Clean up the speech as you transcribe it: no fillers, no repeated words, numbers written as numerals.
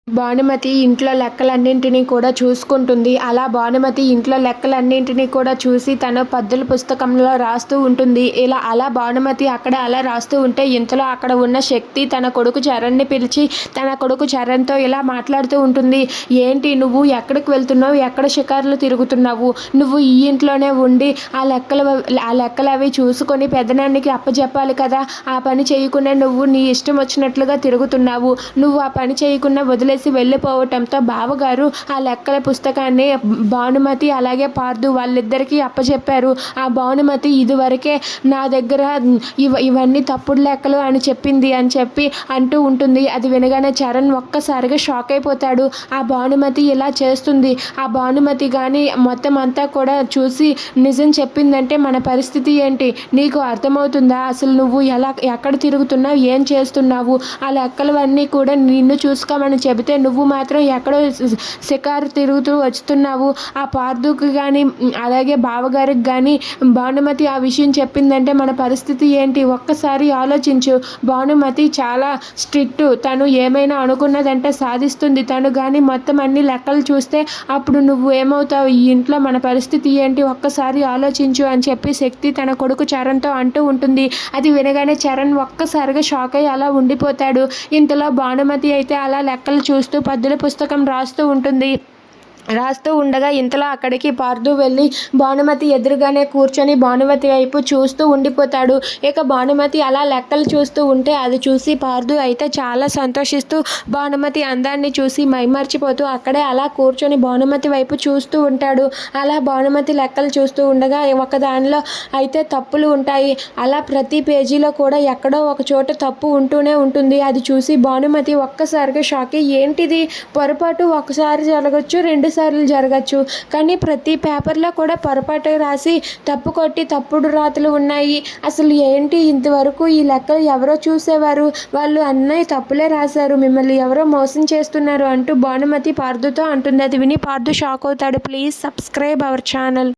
భానుమతి ఇంట్లో లెక్కలన్నింటినీ కూడా చూసుకుంటుంది. అలా భానుమతి ఇంట్లో లెక్కలన్నింటినీ కూడా చూసి తన పద్దుల పుస్తకంలో రాస్తూ ఉంటుంది. అలా భానుమతి అలా రాస్తూ ఉంటే ఇంతలో అక్కడ ఉన్న శక్తి తన కొడుకు చరణ్ని పిలిచి తన కొడుకు చరణ్తో ఇలా మాట్లాడుతూ ఉంటుంది. ఏంటి నువ్వు ఎక్కడికి వెళ్తున్నావు? ఎక్కడ షికారులు తిరుగుతున్నావు? నువ్వు ఈ ఇంట్లోనే ఉండి ఆ లెక్కలు అవి చూసుకొని పెద్దనాన్నకి అప్పచెప్పాలి కదా. ఆ పని చేయకుండా నువ్వు నీ ఇష్టం వచ్చినట్లుగా తిరుగుతున్నావు. నువ్వు ఆ పని చేయకుండా వదిలేసి వెళ్ళిపోవటంతో బావగారు ఆ లెక్కల పుస్తకాన్ని భానుమతి అలాగే పార్దు వాళ్ళిద్దరికీ అప్పచెప్పారు. ఆ భానుమతి ఇదివరకే నా దగ్గర ఇవన్నీ తప్పుడు లెక్కలు అని చెప్పింది అని చెప్పి అంటూ ఉంటుంది. అది వినగానే చరణ్ ఒక్కసారిగా షాక్ అయిపోతాడు. ఆ భానుమతి ఇలా చేస్తుంది, ఆ భానుమతి కానీ మొత్తం అంతా కూడా చూసి నిజం చెప్పిందంటే మన పరిస్థితి ఏంటి నీకు అర్థమవుతుందా? అసలు నువ్వు ఎక్కడ తిరుగుతున్నావు, ఏం చేస్తున్నావు? ఆ లెక్కలవన్నీ కూడా నిన్ను చూసుకోమని చెబితే నువ్వు మాత్రం ఎక్కడో షికారు తిరుగుతూ వస్తున్నావు. ఆ పార్దుకి కానీ అలాగే బావగారికి కానీ భానుమతి ఆ విషయం చెప్పిందంటే మన పరిస్థితి ఏంటి? ఒక్కసారి ఆలోచించు. భానుమతి చాలా స్ట్రిక్ట్. తను ఏమైనా అనుకున్నదంటే సాధిస్తుంది. తను కానీ మొత్తం అన్ని లెక్కలు చూస్తే అప్పుడు నువ్వు ఏమవుతావు? ఈ ఇంట్లో మన పరిస్థితి ఏంటి? ఒక్కసారి ఆలోచించు అని చెప్పి శక్తి తన కొడుకు చరణ్తో అంటూ ఉంటుంది. అది వినగానే చరణ్ ఒక్కసారిగా షాక్ అయ్యి అలా ఉండిపోతాడు. ఇంతలో భానుమతి అయితే అలా లెక్కలు చూస్తూ పద్దుల పుస్తకం రాస్తూ ఉండగా ఇంతలో అక్కడికి పార్దు వెళ్ళి భానుమతి ఎదురుగానే కూర్చొని భానుమతి వైపు చూస్తూ ఉండిపోతాడు. ఇక భానుమతి అలా లెక్కలు చూస్తూ ఉంటే అది చూసి పార్దు అయితే చాలా సంతోషిస్తూ భానుమతి అందాన్ని చూసి మైమర్చిపోతూ అక్కడే అలా కూర్చొని భానుమతి వైపు చూస్తూ ఉంటాడు. అలా భానుమతి లెక్కలు చూస్తూ ఉండగా ఒక దానిలో అయితే తప్పులు ఉంటాయి. అలా ప్రతి పేజీలో కూడా ఎక్కడో ఒక చోట తప్పు ఉంటూనే ఉంటుంది. అది చూసి భానుమతి ఒక్కసారిగా షాక్ అయ్యి ఏంటిది పొరపాటు ఒకసారి జరగచ్చు, 2 సార్లు జరగచ్చు, కానీ ప్రతి పేపర్లో కూడా పొరపాటు రాసి తప్పు కొట్టి తప్పుడు రాతలు ఉన్నాయి. అసలు ఏంటి ఇంతవరకు ఈ లెక్కలు ఎవరో చూసేవారు, వాళ్ళు అన్నయ్య తప్పులే రాశారు, మిమ్మల్ని ఎవరో మోసం చేస్తున్నారు అంటూ భానుమతి పార్దుతో అంటుంది. అది విని పార్దు షాక్ అవుతాడు. Please subscribe our channel.